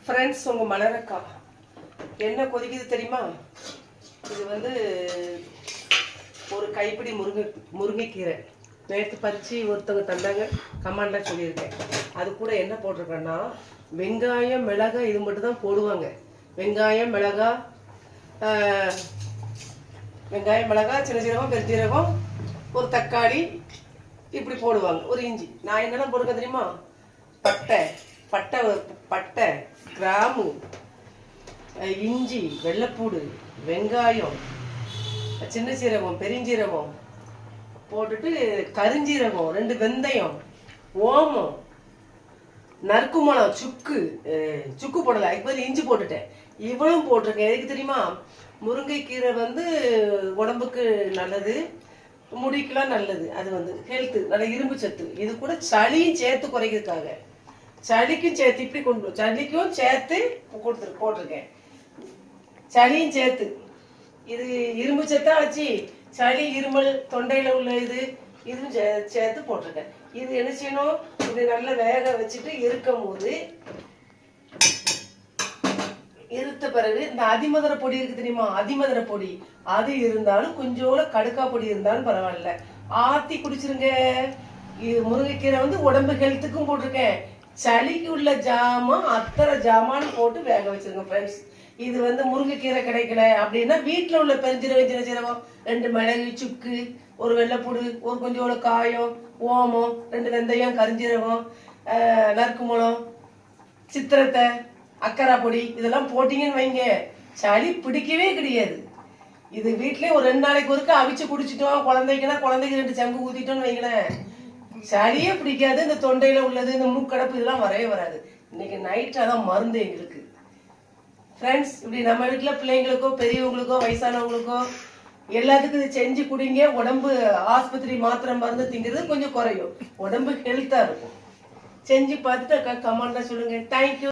Friends, உங்கள் மலரக்கா என்ன கொதிக்குது தெரியுமா? இது வந்து ஒரு கைப்பிடி முருங்கைக்கீரை நேற்று பறித்து ஒருத்தவங்க தந்தாங்க. கமாண்டில் சொல்லியிருக்கேன். அது கூட என்ன போட்டிருக்கேன்னா, வெங்காயம் மிளகாய் இது மட்டும் தான் போடுவாங்க. வெங்காயம் மிளகாய் சின்ன சீரகம் பெருஞ்சீரகம் ஒரு தக்காளி இப்படி போடுவாங்க. ஒரு இஞ்சி. நான் என்னெல்லாம் போடுங்க தெரியுமா? பட்டை கிராம்பு இஞ்சி வெள்ளைப்பூடு வெங்காயம் சின்ன சீரகம் பெருஞ்சீரகம் போட்டுட்டு கருஞ்சீரகம் 2 வெந்தயம் ஓமம் நறுக்குமணம் சுக்கு போடல. அதுக்கு பதில் இஞ்சி போட்டுட்டேன். இவ்வளவும் போட்டிருக்கேன். எதுக்கு தெரியுமா? முருங்கைக்கீரை வந்து உடம்புக்கு நல்லது, முடிக்கெல்லாம் நல்லது. அது வந்து ஹெல்த்து, நல்ல இரும்பு சத்து. இது கூட சளியும் சேர்த்து குறைக்கிறதுக்காக, சளிக்கும் சேர்த்து இப்படி சளிக்கும் சேர்த்து போட்டிருக்கேன். சளியும் சேர்த்து இது இரும்பு சத்தா வச்சு சளி இருமல் தொண்டையில உள்ள இதுவும் சேர்த்து போட்டிருக்கேன். இது என்ன செய்யணும்? இது நல்லா வேக வச்சுட்டு இருக்கும் போது இருத்த பிறகு இந்த அதிமதுரை பொடி இருக்கு தெரியுமா? அதிமதுரை பொடி அது இருந்தாலும் கொஞ்சோட கடுக்கா பொடி இருந்தாலும் பரவாயில்ல, ஆத்தி குடிச்சிருங்க. இது முருங்கைக்கீரை வந்து உடம்பு ஹெல்த்துக்கும் போட்டிருக்கேன். சளிக்கு உள்ள ஜாமான் அத்தனை ஜாமான் போட்டு வேக வச்சிருங்க ஃப்ரெண்ட்ஸ். இது வந்து முருங்கைக்கீரை கிடைக்கல அப்படின்னா வீட்டில் உள்ள பெருஞ்சீரகம் சின்ன சீரகம் 2 மிளகு சுக்கு ஒரு வெள்ளைப்பூடு ஒரு கொஞ்சோட காயம் ஓமம் 2 வெந்தயம் கருஞ்சீரகம் நறுக்குமணம் சித்திரத்தை அக்கரா பொடி இதெல்லாம் போட்டிங்கன்னு வைங்க, சளி பிடிக்கவே கிடையாது. இது வீட்டிலே ஒரு 2 நாளைக்கு ஒருக்க அவிச்சு குடிச்சிட்டோம். குழந்தைக்கு 2 செம்பு ஊத்திட்டோம்னு வைங்களேன், சளியே பிடிக்காது. இந்த தொண்டையில உள்ளது இந்த மூக்கடப்பு இதெல்லாம் வரவே வராது. இன்னைக்கு நைட்டு அதான் மருந்து எங்களுக்கு ஃப்ரெண்ட்ஸ். இப்படி நம்ம வீட்டில் பிள்ளைங்களுக்கோ பெரியவங்களுக்கோ வயசானவங்களுக்கோ எல்லாத்துக்கும் இது செஞ்சு குடிங்க. உடம்பு ஆஸ்பத்திரி மாத்திரை மருந்து திங்கிறது கொஞ்சம் குறையும், உடம்பு ஹெல்த்தா இருக்கும். செஞ்சு பார்த்துட்டு கமெண்ட்ல சொல்லுங்க. தேங்க்யூ.